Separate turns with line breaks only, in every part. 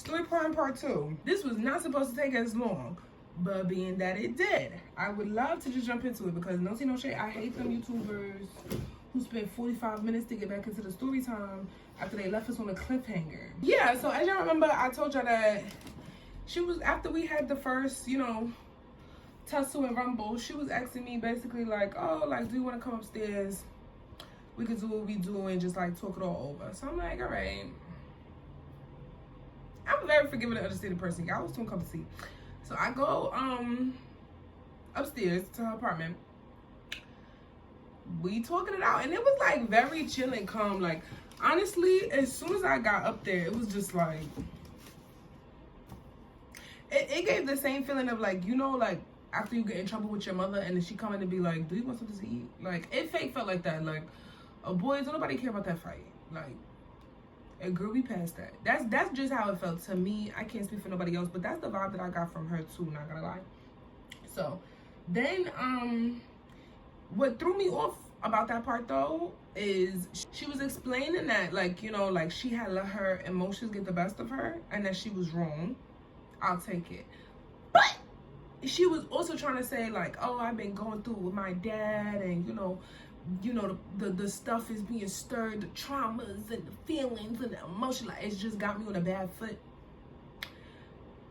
Storytime part 2. This was not supposed to take as long, but being that it did, I would love to just jump into it because no tea, no shade. I hate them YouTubers who spent 45 minutes to get back into the story time after they left us on a cliffhanger. Yeah, so as y'all remember, I told y'all that she was, after we had the first, you know, tussle and rumble, she was asking me basically like, oh, like, do you want to come upstairs? We could do what we do and just like talk it all over. So I'm like, all right. I'm a very forgiving and understanding person. Y'all was doing come to see. So I go upstairs to her apartment. We talking it out, and it was like very chill and calm. Like, honestly, as soon as I got up there, it was just like, it gave the same feeling of like, you know, like after you get in trouble with your mother and then she come in and be like, do you want something to eat? Like, it felt like that. Like, boys, don't nobody care about that fight. Like, and girl, we passed that. That's just how it felt to me. I can't speak for nobody else, but that's the vibe that I got from her too, not gonna lie. So then what threw me off about that part though is she was explaining that, like, you know, like she had let her emotions get the best of her and that she was wrong. I'll take it. But she was also trying to say like, oh, I've been going through it with my dad, and you know the stuff is being stirred, the traumas and the feelings and the emotion, like it's just got me on a bad foot.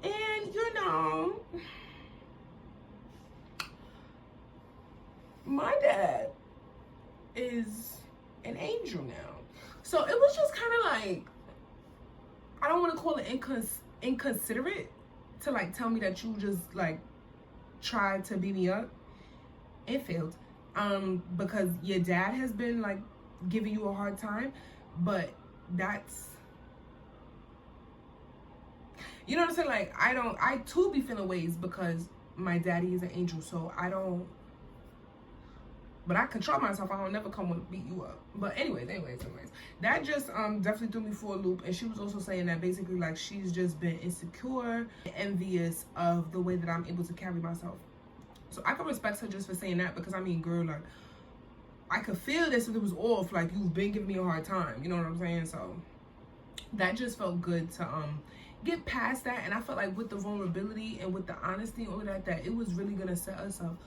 And you know, my dad is an angel now, so it was just kind of like, I don't want to call it inconsiderate to like tell me that you just like tried to beat me up. It failed. Because your dad has been like giving you a hard time, but that's, you know what I'm saying? Like, I too be feeling ways because my daddy is an angel, so I don't, but I control myself. I don't never come and beat you up. But anyways, that just definitely threw me for a loop. And she was also saying that basically like she's just been insecure and envious of the way that I'm able to carry myself. So I can respect her just for saying that, because I mean, girl, like, I could feel this if it was off, like you've been giving me a hard time, you know what I'm saying? So that just felt good to get past that. And I felt like with the vulnerability and with the honesty and all of that, that it was really gonna set us up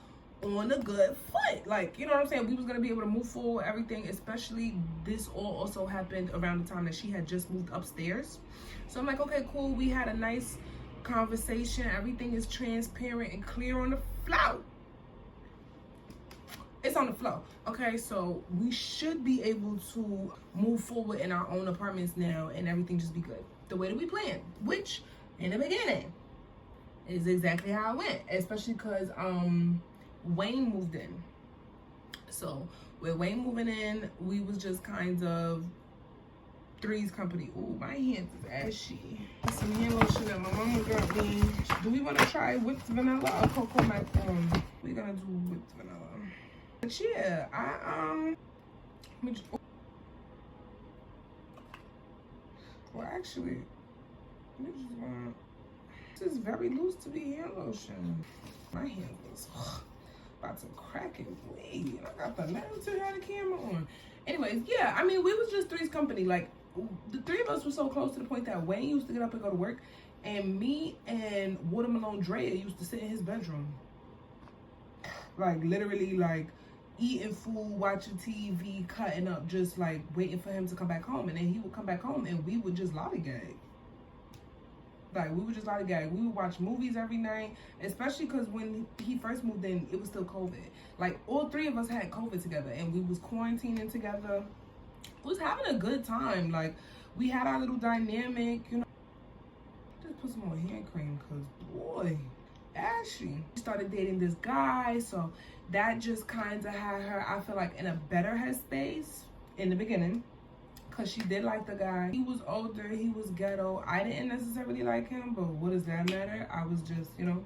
on a good foot. Like, you know what I'm saying? We was gonna be able to move forward, everything, especially this all also happened around the time that she had just moved upstairs. So I'm like, okay, cool, we had a nice conversation, everything is transparent and clear on the flow. It's on the flow. Okay, so we should be able to move forward in our own apartments now and everything just be good the way that we planned, which in the beginning is exactly how it went, especially because Wayne moved in. So with Wayne moving in, we was just kind of three's company. Ooh, my hands is ashy. Some hand lotion that my mama got me. Do we want to try whipped vanilla or cocoa macaron? We're gonna do whipped vanilla. But yeah, let me just, well, actually, let me just, this is very loose to be hand lotion. My hand is about to crack and bleed. I got the lamp to have the camera on. Anyways, yeah, I mean, we was just three's company. Like, the three of us were so close to the point that Wayne used to get up and go to work, and me and Watermelon Drea used to sit in his bedroom. Like, literally, like, eating food, watching TV, cutting up, just, like, waiting for him to come back home. And then he would come back home, and we would just lollygag. Like, we would just lollygag. We would watch movies every night, especially because when he first moved in, it was still COVID. Like, all three of us had COVID together, and we was quarantining together. Was having a good time. Like, we had our little dynamic, you know. Just put some more hand cream, because boy, ashy. She started dating this guy, so that just kind of had her, I feel like, in a better headspace in the beginning, because she did like the guy. He was older, he was ghetto. I didn't necessarily like him, but what does that matter? I was just, you know,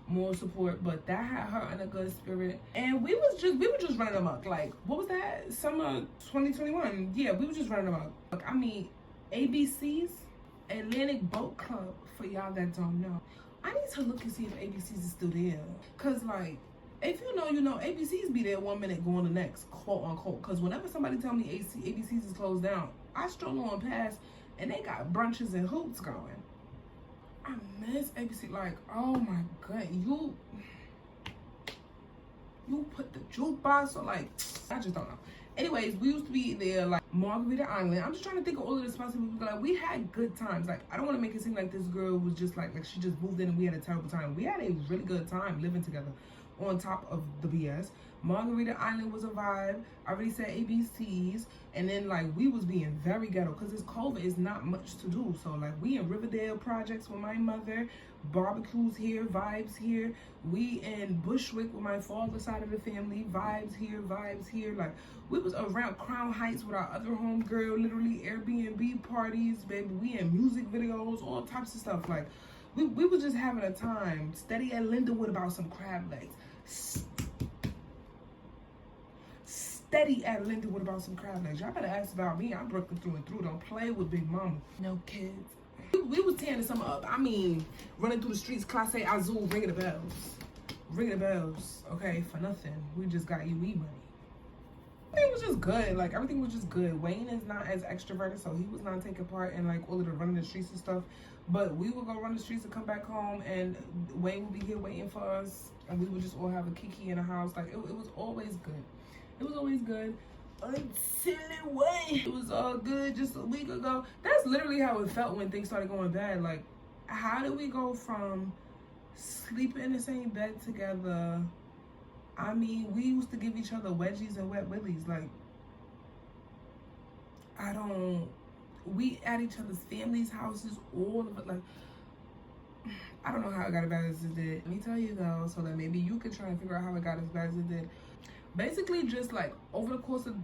more support. But that had her in a good spirit, and we were just running amok. Like, what was that, summer 2021? Yeah, we were just running amok. Like, I mean, ABC's Atlantic Boat Club, for y'all that don't know, I need to look and see if ABC's is still there, because like, if you know, you know, ABC's be there 1 minute, going the next, quote unquote. Because whenever somebody tell me ABC's is closed down, I stroll on past and they got brunches and hoops going. I miss ABC. Like, oh my god, you put the jukebox or like, I just don't know. Anyways, we used to be there like Margarita Island. I'm just trying to think of all of the spots like we had good times. Like, I don't want to make it seem like this girl was just like she just moved in and we had a terrible time. We had a really good time living together on top of the BS. Margarita Island was a vibe. I already said ABCs. And then like we was being very ghetto because it's COVID, it's not much to do. So like we in Riverdale projects with my mother, barbecues here, vibes here. We in Bushwick with my father's side of the family, vibes here, vibes here. Like we was around Crown Heights with our other homegirl, literally Airbnb parties, baby. We in music videos, all types of stuff. Like we was just having a time. Steady at Lindenwood about some crab legs. Steady at Lindenwood about some crab legs. Y'all better ask about me. I'm broken through and through. Don't play with Big Mama. No kids. We was tearing the summer up. I mean, running through the streets, Class A Azul, ringing the bells. Ringing the bells, okay, for nothing. We just got UE money. Everything was just good. Like, everything was just good. Wayne is not as extroverted, so he was not taking part in, like, all of the running the streets and stuff. But we would go run the streets and come back home, and Wayne would be here waiting for us, and we would just all have a kiki in the house. Like, it was always good. It was always good. Until it was all good just a week ago. That's literally how it felt when things started going bad. Like, how did we go from sleeping in the same bed together? I mean, we used to give each other wedgies and wet willies. Like, we at each other's families' houses, all of it. Like, I don't know how it got as bad as it did. Let me tell you though, so that maybe you could try and figure out how it got as bad as it did. Basically, just like over the course of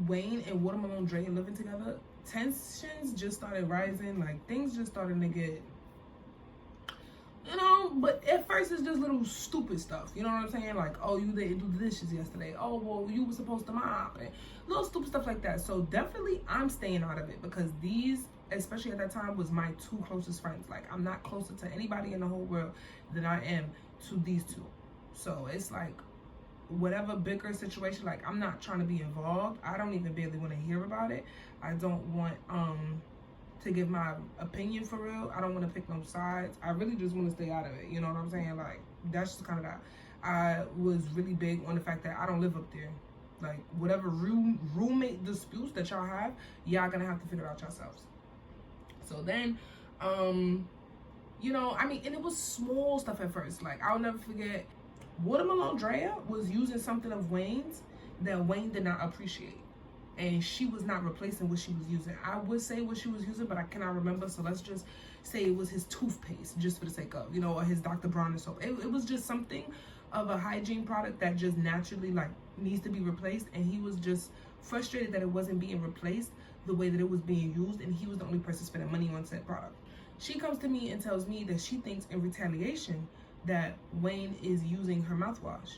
Wayne and Watermelon Dre living together, tensions just started rising. Like, things just started to get, you know, but at first it's just little stupid stuff. You know what I'm saying? Like, oh, you didn't do the dishes yesterday. Oh, well, you were supposed to mop. And little stupid stuff like that. So definitely I'm staying out of it because these, especially at that time, was my two closest friends. Like, I'm not closer to anybody in the whole world than I am to these two. So it's like, whatever bigger situation, like, I'm not trying to be involved. I don't even barely want to hear about it. I don't want to give my opinion for real. I don't want to pick no sides. I really just want to stay out of it. You know what I'm saying? Like, that's just kind of that. I was really big on the fact that I don't live up there. Like, whatever roommate disputes that y'all have, y'all gonna have to figure it out yourselves. So then, you know, I mean, and it was small stuff at first. Like, I'll never forget, Watermelon Drea was using something of Wayne's that Wayne did not appreciate. And she was not replacing what she was using. I would say what she was using, but I cannot remember. So let's just say it was his toothpaste, just for the sake of, you know, or his Dr. Bronner soap. It was just something of a hygiene product that just naturally, like, needs to be replaced. And he was just frustrated that it wasn't being replaced the way that it was being used. And he was the only person spending money on said product. She comes to me and tells me that she thinks in retaliation that Wayne is using her mouthwash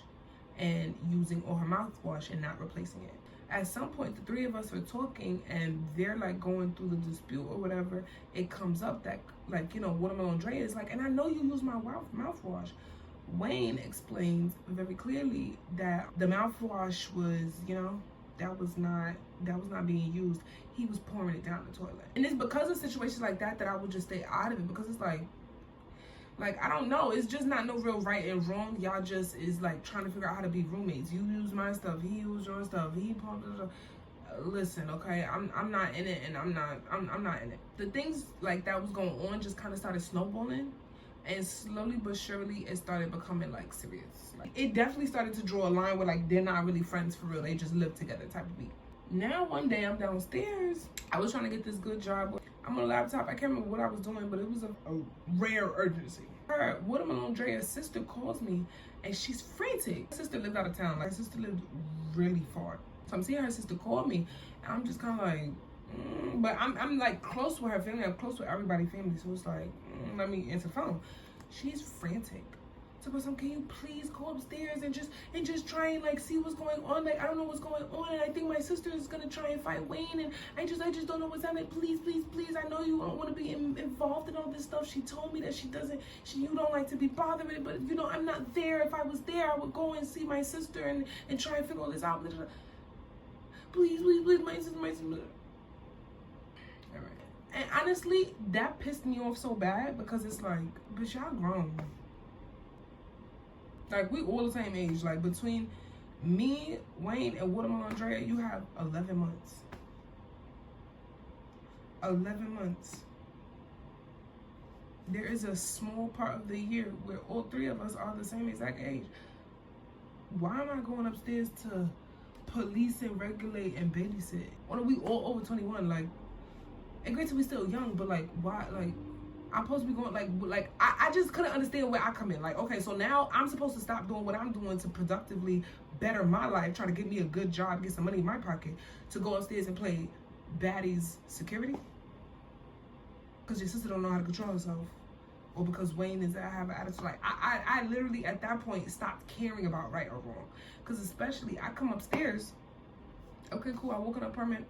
and using all her mouthwash and not replacing it. At some point, the three of us are talking and they're like going through the dispute or whatever. It comes up that, like, you know, Watermelon Dre is like, and I know you use my mouthwash. Wayne explains very clearly that the mouthwash was, you know, that was not being used. He was pouring it down the toilet. And it's because of situations like that that I would just stay out of it, because it's like, I don't know. It's just not no real right and wrong. Y'all just is like trying to figure out how to be roommates. You use my stuff. He used your stuff. He pumped it. Listen, okay. I'm not in it, and I'm not in it. The things like that was going on just kind of started snowballing, and slowly but surely it started becoming like serious. Like, it definitely started to draw a line where like they're not really friends for real. They just live together type of beat. Now one day I'm downstairs. I was trying to get this good job. I'm on a laptop. I can't remember what I was doing, but it was a rare urgency. Her Watermelon Drea's sister calls me and she's frantic. Her sister lived out of town. Like, her sister lived really far. So I'm seeing her sister call me and I'm just kind of like, but I'm like close with her family. I'm close with everybody's family. So it's like, let me answer the phone. She's frantic. So can you please go upstairs and just try and like see what's going on? Like, I don't know what's going on, and I think my sister is gonna try and fight Wayne, and I just don't know what's happening. Please, I know you don't want to be involved in all this stuff. She told me that you don't like to be bothered with it, but you know, I'm not there. If I was there, I would go and see my sister and try and figure all this out. Please, my sister. All right. And honestly, that pissed me off so bad because it's like, bitch, y'all grown. Like, we all the same age. Like, between me, Wayne, and Watermelon Andrea, you have 11 months. 11 months. There is a small part of the year where all three of us are the same exact age. Why am I going upstairs to police and regulate and babysit? Why are we all over 21? Like, and granted we still young, but like, why? Like, I'm supposed to be going, like I just couldn't understand where I come in. Like, okay, so now I'm supposed to stop doing what I'm doing to productively better my life, try to get me a good job, get some money in my pocket, to go upstairs and play baddies security? Because your sister don't know how to control herself. Or because Wayne is have an attitude. Like, I literally at that point stopped caring about right or wrong. Because especially, I come upstairs, okay, cool, I woke in an apartment.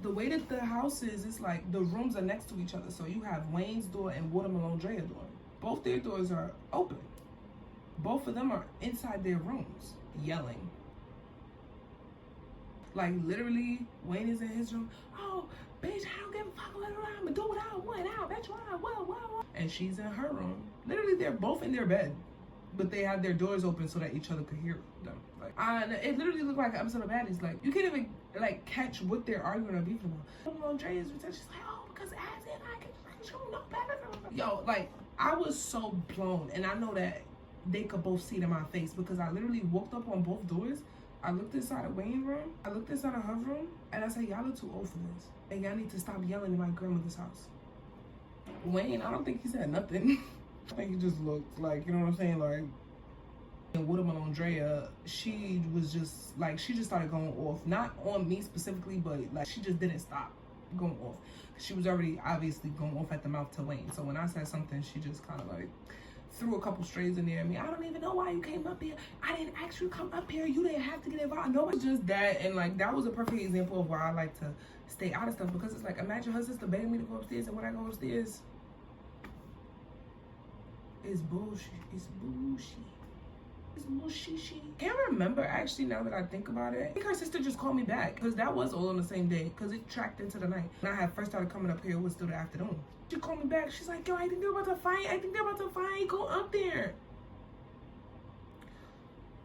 The way that the house is, it's like the rooms are next to each other. So you have Wayne's door and Watermelon Drea's door. Both their doors are open. Both of them are inside their rooms, yelling. Like, literally, Wayne is in his room. Oh, bitch, I don't give a fuck what I'm gonna do what I want. I bet you I will. And she's in her room. Literally, they're both in their bed, but they have their doors open so that each other could hear them. Like, it literally looked like an episode of Baddies. Like, you can't even like catch what they're arguing or beefing about. Andrea's she's like, oh, because as if I can show no better. Yo, like, I was so blown, and I know that they could both see it in my face because I literally walked up on both doors. I looked inside of Wayne's room, I looked inside of her room, and I said, y'all are too old for this. And y'all need to stop yelling in my grandmother's house. Wayne, I don't think he said nothing. I think he just looked like, you know what I'm saying? Like, and Watermelon Andrea, she was just, like, she just started going off. Not on me specifically, but, like, she just didn't stop going off. She was already, obviously, going off at the mouth to Wayne. So when I said something, she just kind of, like, threw a couple strays in there. I mean, I don't even know why you came up here. I didn't ask you to come up here. You didn't have to get involved. No, it's just that. And like, that was a perfect example of why I like to stay out of stuff, because it's like, imagine her sister begging me to go upstairs, and when I go upstairs, it's bullshit. It's bullshit. It's bullshit. Can't remember actually now that I think about it. I think her sister just called me back because that was all on the same day because it tracked into the night. When I had first started coming up here, it was still the afternoon. She called me back. She's like, yo, I think they're about to fight. Go up there.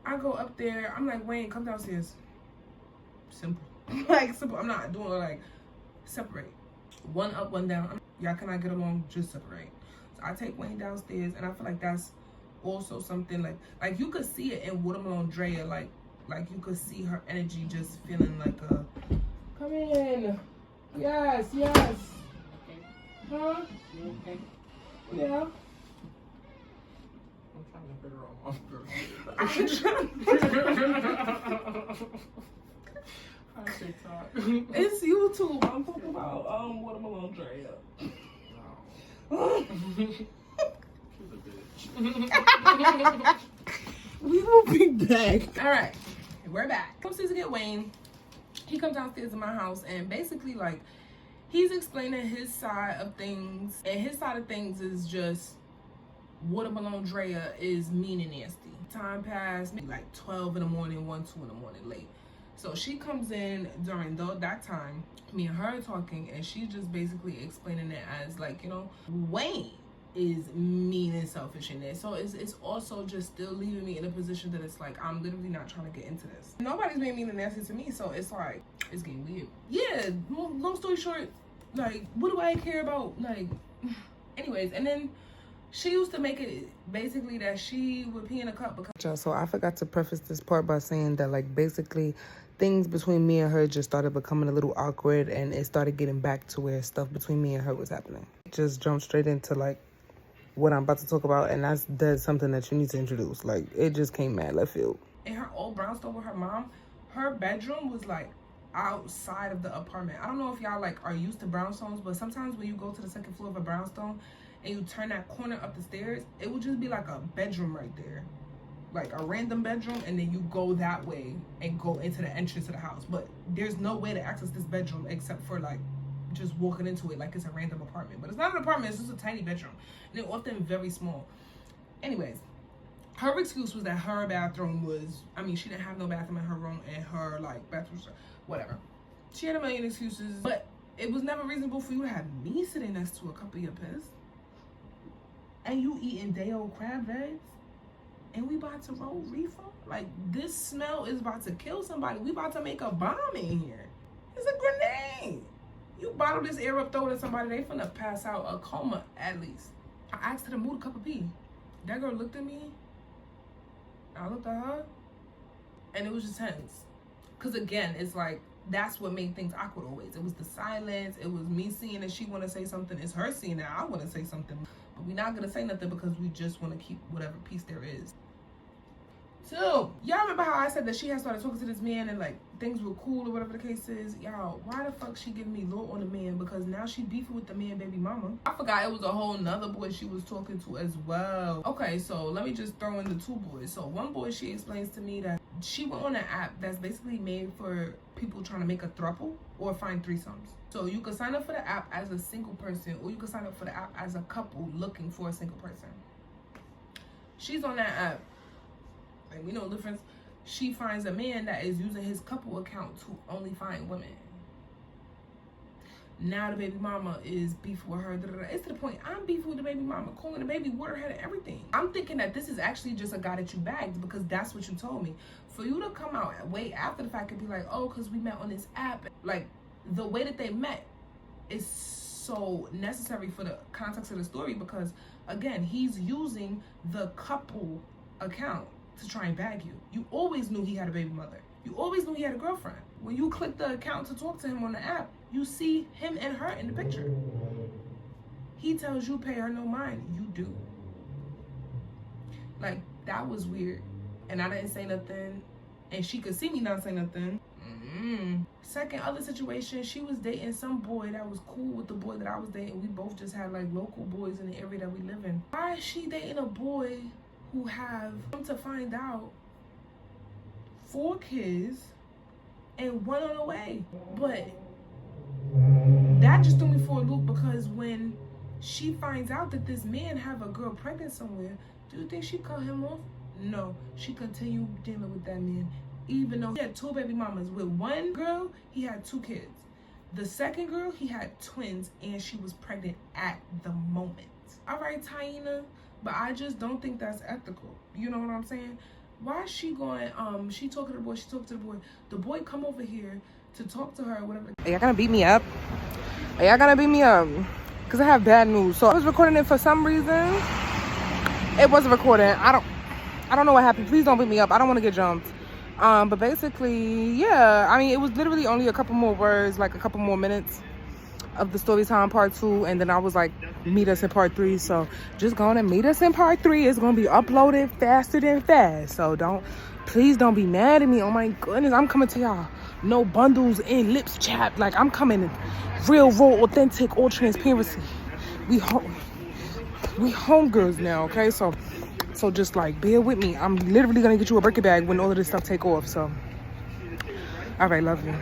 I go up there. I'm like, Wayne, come downstairs. Simple. Like, simple. I'm not doing like, separate. One up, one down. Y'all cannot get along, just separate. So I take Wayne downstairs, and I feel like that's also something like you could see it in Watermelon Drea, like you could see her energy just feeling like a, come in. Yes. Huh?
You okay?
Yeah.
I'm trying to figure out my TikTok.
It's YouTube. I'm talking about Watermelon Drea.
No. She's a bitch.
We will be back. All right, we're back. Comes to get Wayne. He comes downstairs in my house, and basically, like, he's explaining his side of things, and his side of things is just Watermelon Drea is mean and nasty. Time passed, maybe like 12 in the morning, 1, 2 in the morning, late. So she comes in during that time, me and her talking, and she's just basically explaining it as like, you know, Wayne is mean and selfish in this. So it's also just still leaving me in a position that it's like, I'm literally not trying to get into this. Nobody's being mean and nasty to me, so it's like, it's getting weird. Yeah, long story short, like, what do I care about? Like, anyways, and then she used to make it basically that she would pee in a cup because...
So I forgot to preface this part by saying that, like, basically things between me and her just started becoming a little awkward, and it started getting back to where stuff between me and her was happening. Just jumped straight into, like, what I'm about to talk about, and that's something that you need to introduce. Like, it just came mad left field.
In her old brownstone with her mom, her bedroom was, like, outside of the apartment. I don't know if y'all, like, are used to brownstones, but sometimes when you go to the second floor of a brownstone and you turn that corner up the stairs, it would just be like a bedroom right there, like a random bedroom, and then you go that way and go into the entrance of the house. But there's no way to access this bedroom except for like just walking into it like it's a random apartment. But it's not an apartment, it's just a tiny bedroom, and they're often very small. Anyways, her excuse was that her bathroom was, I mean, she didn't have no bathroom in her room, and her like bathroom, whatever. She had a million excuses, but It was never reasonable for you to have me sitting next to a cup of your piss. And you eating day-old crab legs. And we about to roll reefer? Like, this smell is about to kill somebody. We about to make a bomb in here. It's a grenade. You bottle this air up, throw it at somebody, they finna pass out a coma at least. I asked her to move a cup of pee. That girl looked at me. I looked at her. And it was just tense. Because again, it's like, that's what made things awkward always. It was the silence. It was me seeing that she want to say something. It's her seeing that I want to say something. But we're not going to say nothing because we just want to keep whatever peace there is. 2, y'all remember how I said that she had started talking to this man and like things were cool or whatever the case is? Y'all, why the fuck she giving me low on the man? Because now she beefing with the man baby mama. I forgot it was a whole nother boy she was talking to as well. Okay, so let me just throw in the 2 boys. So one boy, she explains to me that she went on an app that's basically made for people trying to make a throuple or find threesomes. So you can sign up for the app as a single person, or you can sign up for the app as a couple looking for a single person. She's on that app. Like, we know the difference. She finds a man that is using his couple account to only find women. Now the baby mama is beefing with her. It's to the point I'm beefing with the baby mama, calling the baby waterhead and everything. I'm thinking that this is actually just a guy that you bagged because that's what you told me. For you to come out way after the fact and be like, oh, because we met on this app. Like, the way that they met is so necessary for the context of the story because, again, he's using the couple account to try and bag you. You always knew he had a baby mother. You always knew he had a girlfriend. When you click the account to talk to him on the app, you see him and her in the picture. He tells you pay her no mind. You do. Like, that was weird. And I didn't say nothing. And she could see me not say nothing. Second other situation, she was dating some boy that was cool with the boy that I was dating. We both just had like local boys in the area that we live in. Why is she dating a boy who have, come to find out, 4 kids and 1 on the way? But that just threw me for a loop because when she finds out that this man have a girl pregnant somewhere, do you think she cut him off? No, she continued dealing with that man. Even though he had 2 baby mamas. With one girl, he had 2 kids. The second girl, he had twins and she was pregnant at the moment. All right, Taina, but I just don't think that's ethical. You know what I'm saying? Why is she going, she talking to the boy, she talked to the boy. The boy come over here to talk to her or whatever.
Are y'all gonna beat me up? Are y'all gonna beat me up? Because I have bad news. So I was recording it for some reason. It wasn't recording. I don't know what happened. Please don't beat me up. I don't want to get jumped. But basically, yeah, I mean, it was literally only a couple more words, like a couple more minutes of the Storytime part 2. And then I was like, meet us in part 3. So just go on and meet us in part 3. It's going to be uploaded faster than fast. So please don't be mad at me. Oh my goodness, I'm coming to y'all. No bundles and lips chapped. Like, I'm coming in real, raw, authentic, all transparency. We homegirls now, okay? So just like bear with me. I'm literally gonna get you a Birkin bag when all of this stuff take off. So all right, love you.